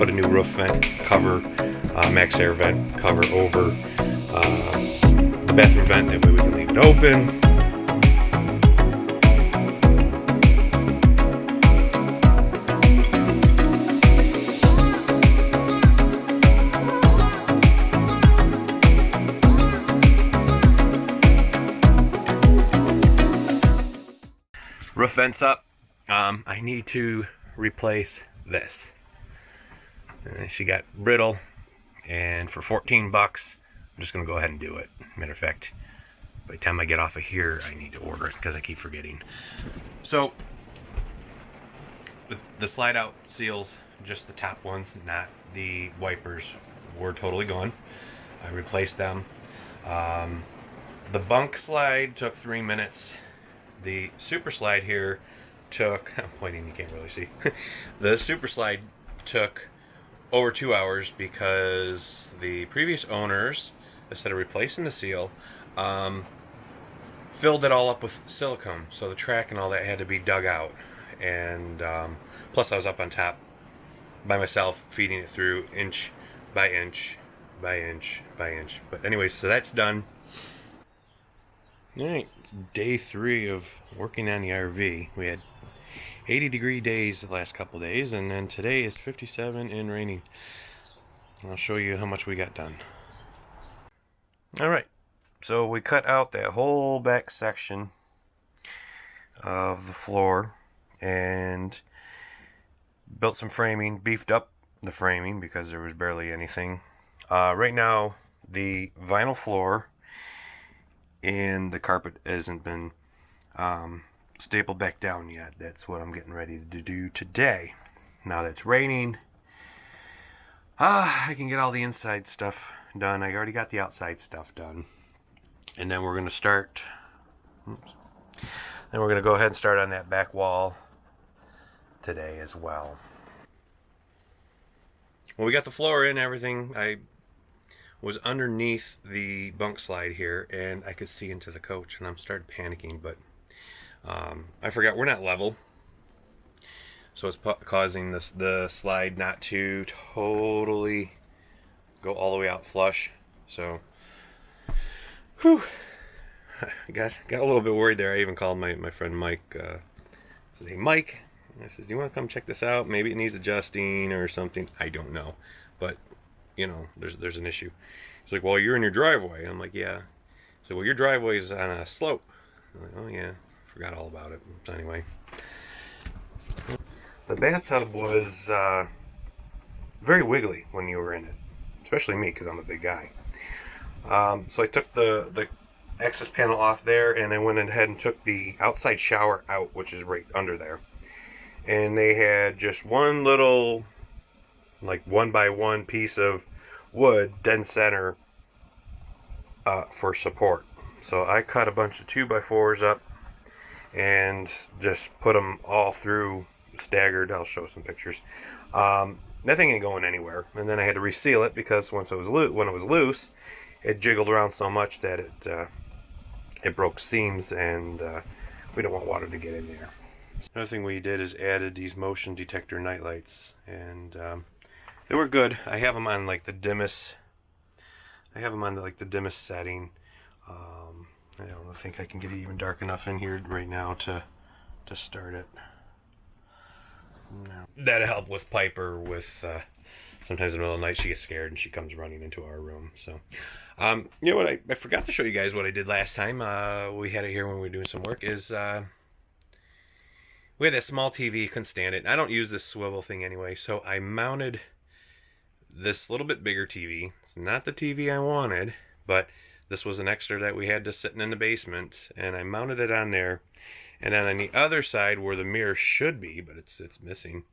put a new roof vent cover, Maxx Air vent cover over the bathroom vent. That way we can leave it open. Roof vents up. I need to replace this. She got brittle, and for 14 bucks, I'm just gonna go ahead and do it. Matter of fact, by the time I get off of here, I need to order it because I keep forgetting. So the slide out seals, just the top ones, not the wipers, were totally gone. I replaced them. The bunk slide took 3 minutes. The super slide here took, I'm pointing, you can't really see. The super slide took over 2 hours because the previous owners, instead of replacing the seal, filled it all up with silicone. So the track and all that had to be dug out. And plus I was up on top by myself feeding it through inch by inch by inch by inch. But anyways, so that's done. All right, day 3 of working on the RV. We had 80-degree days the last couple days, and then today is 57 and raining. I'll show you how much we got done. All right, so we cut out that whole back section of the floor and built some framing, beefed up the framing because there was barely anything. Right now, the vinyl floor and the carpet hasn't been stapled back down yet. That's what I'm getting ready to do today. Now that it's raining, I can get all the inside stuff done. I already got the outside stuff done. And then we're going to start, then we're going to go ahead and start on that back wall today as well. When we got the floor in, everything, I was underneath the bunk slide here, and I could see into the coach, and I'm started panicking, but I forgot we're not level, so it's causing the slide not to totally go all the way out flush. So, whew, I got a little bit worried there. I even called my friend Mike. Said, "Hey, Mike," I said, "Do you want to come check this out? Maybe it needs adjusting or something. I don't know, but you know, there's an issue." He's like, "Well, you're in your driveway." I'm like, "Yeah." So, "Well, your driveway is on a slope." I'm like, "Oh yeah, forgot all about it." So anyway, the bathtub was very wiggly when you were in it, especially me because I'm a big guy. So I took the access panel off there, and I went ahead and took the outside shower out, which is right under there. And they had just one little, like 1x1 piece of wood dead center for support. So I cut a bunch of 2x4s up and just put them all through staggered. I'll show some pictures. That thing ain't going anywhere. And then I had to reseal it because when it was loose, it jiggled around so much that it broke seams, and we don't want water to get in there. Another thing we did is added these motion detector night lights, and they were good. I have them on like the dimmest. I have them on the dimmest setting. I don't think I can get it even dark enough in here right now to start it. No. That'll help with Piper. With sometimes in the middle of the night she gets scared and she comes running into our room. So, you know what? I forgot to show you guys what I did last time. We had it here when we were doing some work. Is we had that small TV, couldn't stand it. I don't use this swivel thing anyway, so I mounted this little bit bigger TV. It's not the TV I wanted, but this was an extra that we had just sitting in the basement, and I mounted it on there. And then on the other side where the mirror should be, but it's missing,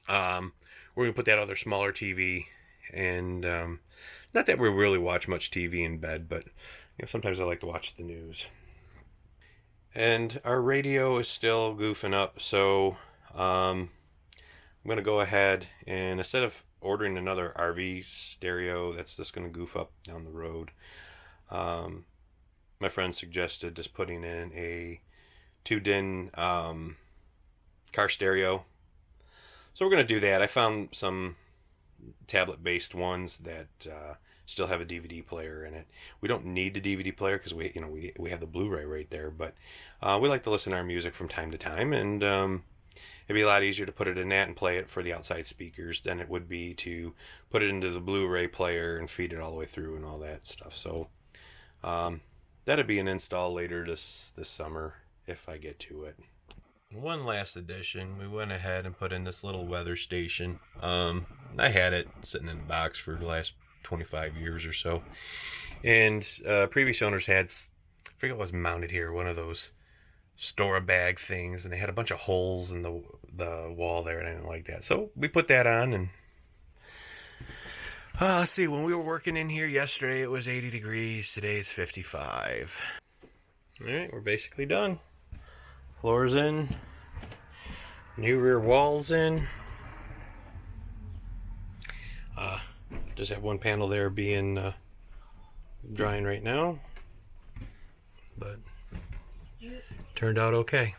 we're gonna put that other smaller TV. And not that we really watch much TV in bed, but you know, sometimes I like to watch the news. And our radio is still goofing up, so I'm going to go ahead and instead of ordering another RV stereo that's just going to goof up down the road, my friend suggested just putting in a 2-din car stereo. So we're going to do that. I found some tablet-based ones that still have a DVD player in it. We don't need the DVD player because we have the Blu-ray right there, but we like to listen to our music from time to time, and it'd be a lot easier to put it in that and play it for the outside speakers than it would be to put it into the Blu-ray player and feed it all the way through and all that stuff. So that'd be an install later this summer if I get to it. One last addition, we went ahead and put in this little weather station. I had it sitting in a box for the last 25 years or so, and previous owners had, I forget what was mounted here, one of those store a bag things, and they had a bunch of holes in the wall there, and I didn't like that, so we put that on. And let's see, when we were working in here yesterday it was 80 degrees, today it's 55. Alright, we're basically done. Floor's in, new rear walls in. Just have one panel there being drying right now, but turned out okay.